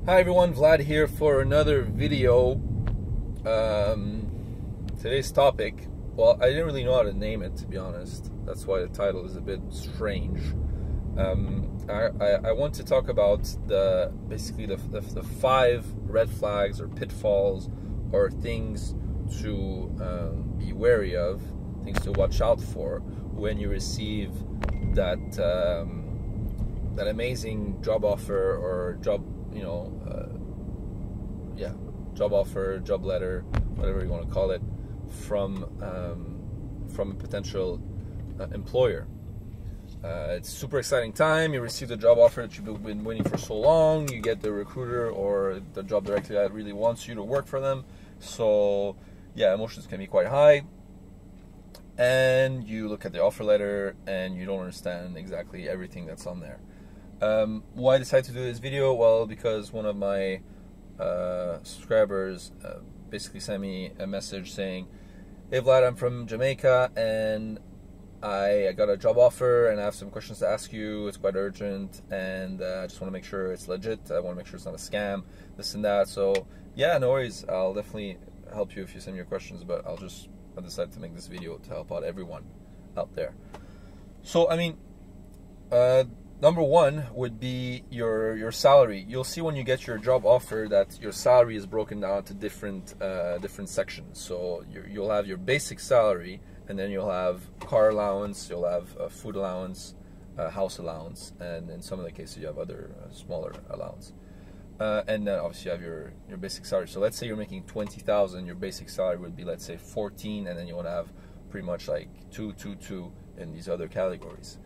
Hi everyone, Vlad here for another video. Today's topic, well, I didn't really know how to name it, to be honest. That's why the title is a bit strange. I want to talk about basically the 5 red flags or pitfalls or things to be wary of, things to watch out for when you receive that that amazing job offer or job job offer, job letter, whatever you want to call it, from a potential employer. It's a super exciting time. You receive the job offer that you've been waiting for so long. You get the recruiter or the job director that really wants you to work for them. So yeah, emotions can be quite high. And you look at the offer letter and you don't understand exactly everything that's on there. Why I decided to do this video? Well, because one of my subscribers basically sent me a message saying, "Hey Vlad, I'm from Jamaica and I got a job offer and I have some questions to ask you. It's quite urgent and I just want to make sure it's legit. I want to make sure it's not a scam, this and that." So yeah, no worries. I'll definitely help you if you send me your questions, but I decided to make this video to help out everyone out there. So I mean, number one would be your salary. You'll see when you get your job offer that your salary is broken down to different sections. So you'll have your basic salary, and then you'll have car allowance, you'll have food allowance, house allowance, and in some of the cases you have other smaller allowance. And then obviously you have your basic salary. So let's say you're making 20,000, your basic salary would be, let's say, 14, and then you want to have pretty much like 2 in these other categories.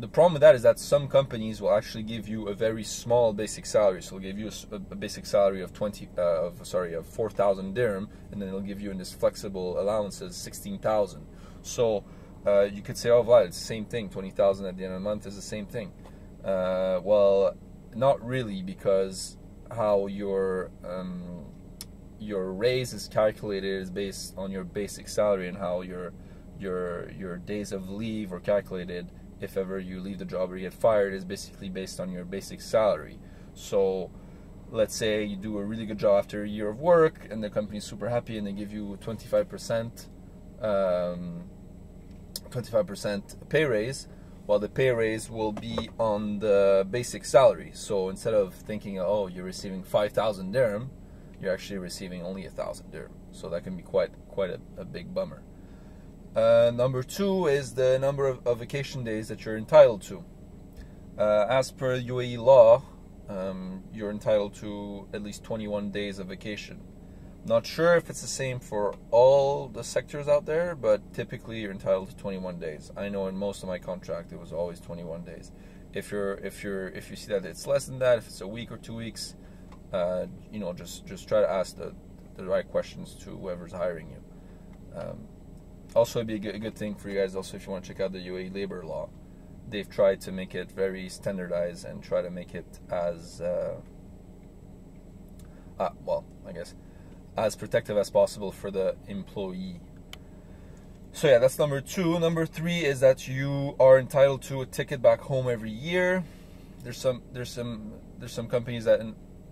The problem with that is that some companies will actually give you a very small basic salary. So they'll give you a basic salary of 4,000 dirham, and then they'll give you in this flexible allowances 16,000. So you could say, "Oh, Vlad, it's the same thing. 20,000 at the end of the month is the same thing." Well, not really, because how your raise is calculated is based on your basic salary, and how your days of leave are calculated if ever you leave the job or you get fired is basically based on your basic salary. So let's say you do a really good job after a year of work and the company's super happy and they give you 25% pay raise. Well, the pay raise will be on the basic salary. So instead of thinking, oh, you're receiving 5,000 dirham, you're actually receiving only 1,000 dirham. So that can be quite a big bummer. Number 2 is the number of vacation days that you're entitled to. As per UAE law, you're entitled to at least 21 days of vacation. Not sure if it's the same for all the sectors out there, but typically you're entitled to 21 days. I know in most of my contract it was always 21 days. If you see that it's less than that, if it's a week or 2 weeks, just try to ask the right questions to whoever's hiring you. Also, it'd be a good thing for you guys also if you want to check out the UAE labor law. They've tried to make it very standardized and try to make it as as protective as possible for the employee. So yeah, that's number 2. Number 3 is that you are entitled to a ticket back home every year. There's some companies that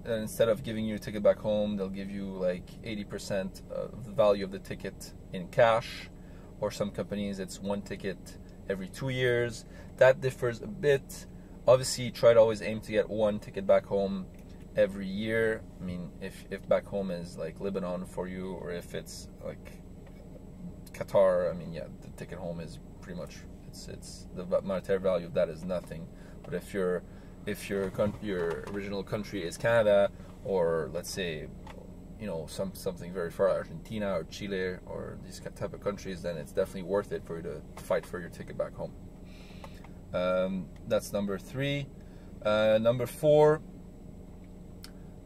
instead of giving you a ticket back home, they'll give you like 80% of the value of the ticket in cash. Or some companies, it's 1 ticket every 2 years. That differs a bit. Obviously, try to always aim to get 1 ticket back home every year. I mean, if back home is like Lebanon for you, or if it's like Qatar, I mean, yeah, the ticket home is pretty much, it's the monetary value of that is nothing. But if your original country is Canada, or let's say, something very far, Argentina or Chile or these type of countries, then it's definitely worth it for you to fight for your ticket back home. That's number 3. Number 4,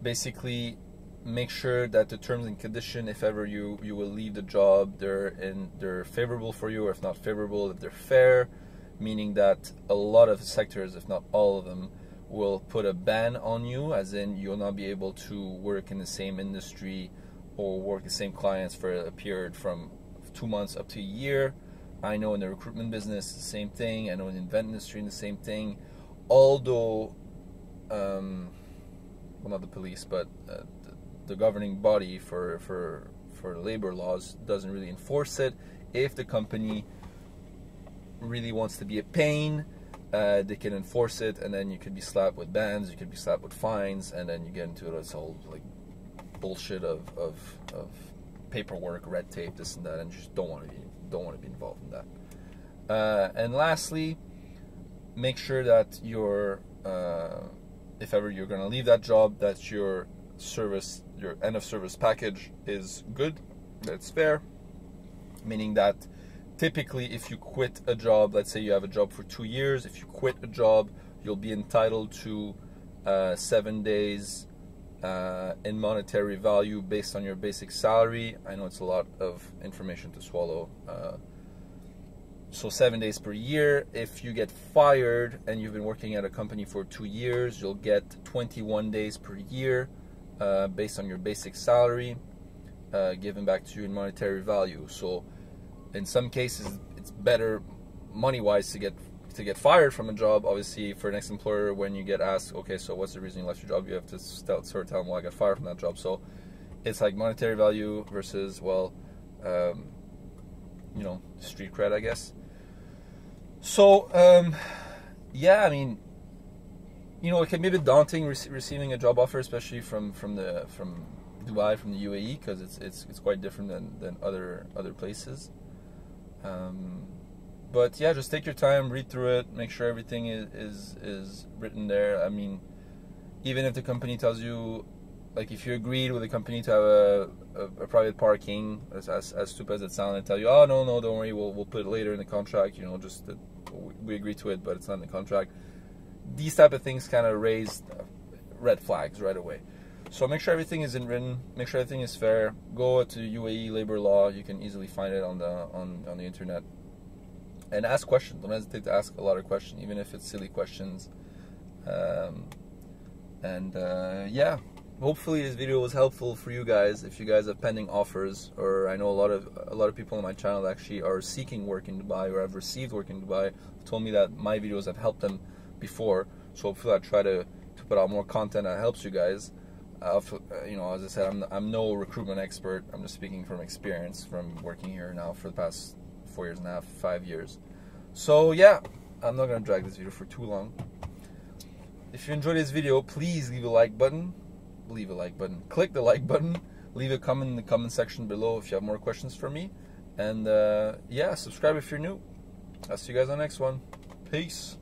basically make sure that the terms and condition, if ever you will leave the job, they're favorable for you, or if not favorable, if they're fair, meaning that a lot of sectors, if not all of them, will put a ban on you, as in you'll not be able to work in the same industry or work the same clients for a period from 2 months up to a year. I know in the recruitment business, the same thing. I know in the event industry, the same thing. Although well, not the police, but the governing body for labor laws doesn't really enforce it. If the company really wants to be a pain, they can enforce it, and then you could be slapped with bans, you could be slapped with fines, and then you get into this whole like bullshit of paperwork, red tape, this and that, and you just don't want to be involved in that. And lastly, make sure that your if ever you're going to leave that job, that your end of service package is good, that's fair, meaning that typically if you quit a job, let's say you have a job for 2 years, if you quit a job, you'll be entitled to 7 days in monetary value based on your basic salary. I know it's a lot of information to swallow. So 7 days per year. If you get fired and you've been working at a company for 2 years, you'll get 21 days per year based on your basic salary given back to you in monetary value. So in some cases it's better money-wise to get fired from a job. Obviously, for an ex-employer, when you get asked, okay, so what's the reason you left your job, you have to sort of tell them, well, I got fired from that job. So it's like monetary value versus, well, you know, street cred, I guess. So yeah, I mean, you know, it can be a bit daunting receiving a job offer, especially from Dubai, from the UAE, because it's quite different than other places. But yeah, just take your time, read through it, make sure everything is written there. I mean, even if the company tells you, like, if you agreed with the company to have a private parking, as stupid as it sounds, and tell you, oh no, don't worry, we'll put it later in the contract, you know, just that we agree to it, but it's not in the contract. These type of things kind of raise red flags right away. So make sure everything is written, make sure everything is fair. Go to UAE labor law, you can easily find it on the internet. And ask questions. Don't hesitate to ask a lot of questions, even if it's silly questions. Yeah, hopefully this video was helpful for you guys. If you guys have pending offers, or I know a lot of people on my channel actually are seeking work in Dubai or have received work in Dubai, told me that my videos have helped them before. So hopefully I try to put out more content that helps you guys. You know, as I said, I'm no recruitment expert. I'm just speaking from experience from working here now for the past 4.5 years, 5 years. So yeah, I'm not gonna drag this video for too long. If you enjoyed this video, please leave a like button. Click the like button. Leave a comment in the comment section below if you have more questions for me. And yeah, subscribe if you're new. I'll see you guys on the next one. Peace.